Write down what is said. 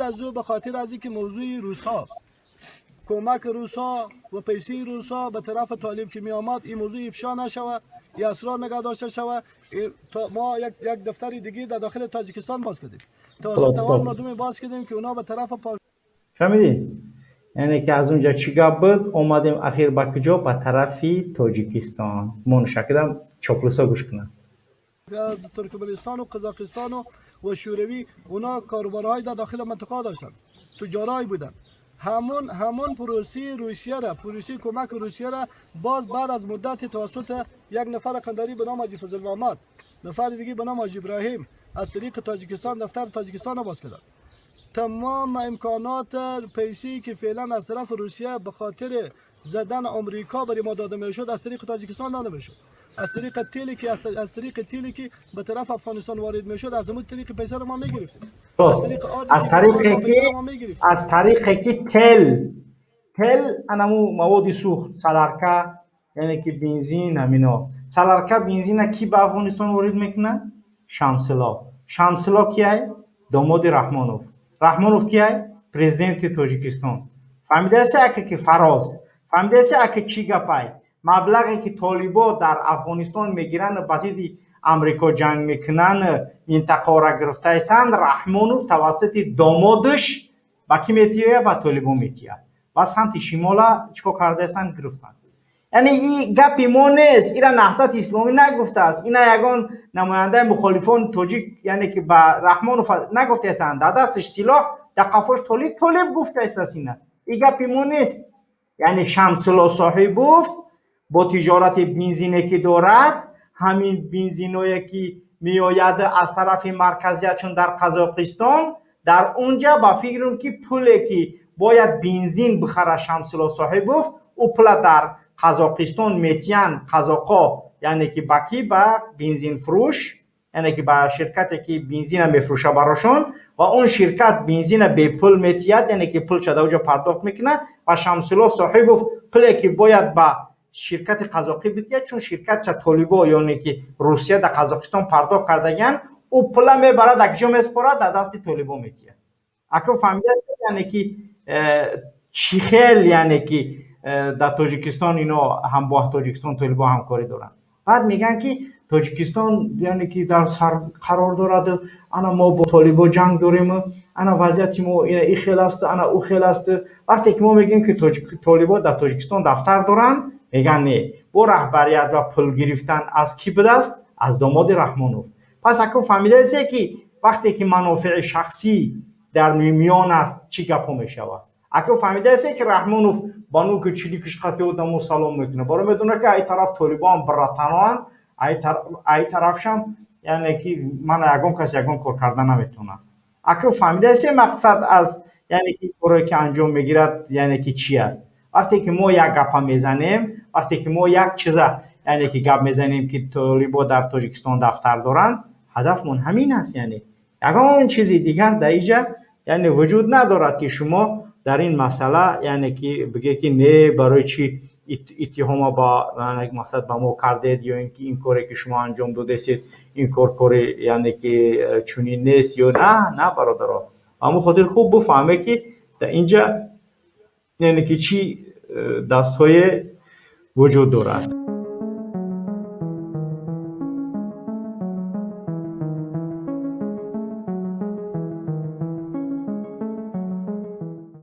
از او به خاطر از اینکه موضوع روسا کمک روسا و پیسه روسا به طرف طالب که می آمد این موضوع افشا نشود یا اسرار نگاه داشته شود. ما یک دفتر دیگه در داخل تاجیکستان باز کردیم توسط آن مردم باز کردیم که اونا به طرف فهمیدی؟ یعنی که از اونجا چیگاه بود اومدیم اخیر با کجا به طرف تاجیکستان منشکدم چاپلوسا گوش کنم ترکمنستان و قزاقستان و شوروی اونا کاروبارهای در داخل منطقه داشتن تجارای بودن همون پروسه روسیه را پروسه کمک روسیه را باز بعد از مدت توسط یک نفر قنداری به نام حاجی فضل محمد نفر دیگه به نام حاجی ابراهیم از طریق تاجیکستان دفتر تاجیکستان را باز کردن. تمام امکانات پیسی که فعلا از طرف روسیه به خاطر زدن آمریکا برای ما داده میشد از طریق تاجیکستان داده میشد. از طریق تیلی که به طرف افغانستان وارد میشد از اون طریق پیسه رو ما میگرفتیم. از طریق که تل انمو مواد سوخت سالارکا یعنی که بنزین همینا سالارکا بنزین کی به افغانستان وارد میکنه؟ شمسلا کیه؟ داماد رحمانوف کیه؟ پرزیدنت تاجیکستان. فهمیده است که فراز فهمیده است که چی گپای مبلغی که طالبا در افغانستان میگیرن بسیط امریکا جنگ میکنن منطقه را گرفته ایستند رحمانوف توسط دامادش با کی میتیه با طالبا میتیه و سمت شمالا چیکار کرده ایستند گرفتن. یعنی این گپی ما نیست اینا نهضت اسلامی نگفته است اینا یگان نماینده مخالفان تاجیک یعنی که با رحمانوف نگفته ایستند در دستش سلاح در قفاش طالب گفته است اینا این گپی ما نیست. یعنی شمسلا صاحبوف با تجارت بنزینی که دارد همین بنزینایی که میآید از طرف مرکزیت چون در قزاقستان در اونجا با فکرم که پولی که باید بنزین بخره شمسلا صاحبوف او پول در قزاقستان میتین قزاقا یعنی که باکی با بنزین فروش یعنی که با شرکتی که بنزین میفروشه براشون و اون شرکت بنزین به پول میتید یعنی که پول چه دوجا پرداخت میکنه و شمسلا صاحبوف پولی که باید با شرکت قزاقی بتید چون شرکت چه طالبا یعنی که روسیه در قزاقستان پرداخت کردگن او پول میبره در کجا میسپاره در دست طالبا میتید. اگه فهمیده است یعنی که چی خیل یعنی که در تاجیکستان اینا هم با تاجیکستان طالبا همکاری دارن بعد میگن که تاجیکستان یعنی که در سر قرار دارد انا ما با طالبا جنگ داریم انا وضعیت ما این خیل است انا او خیل است وقتی که ما میگیم که طالبا در تاجیکستان دفتر دارن میگن نه با رهبریت و پول گرفتن از کی بود است از داماد رحمانوف. پس اگه فهمیده است که وقتی که منافع شخصی در میان است چی گپا میشود اگه فهمیده است که رحمانوف بانو که چیلی کشخطی و دمو سلام میکنه برای میدونه که ای طرف طالبان براتنان ای طرفشم یعنی که من یگان کسی یگان کار کردن نمیتونم. اگه فهمیده است مقصد از یعنی که کاری که انجام میگیرد یعنی که چی است وقتی که ما یک گپ میزنیم وقتی که ما یک چیز یعنی که گپ میزنیم که طالبا در تاجیکستان دفتر دارن هدفمون همین است یعنی یگان چیزی دیگر در اینجا یعنی وجود ندارد که شما در این مسئله یعنی که بگه که نه برای چی اتهام با مقصد با ما کردید یا اینکه این کاری که شما انجام دادید این کاری یعنی که چونی نیست یا نه برادرها اما خاطر خوب بفهمه که در اینجا یعنی که چی دستهای وجود دارد.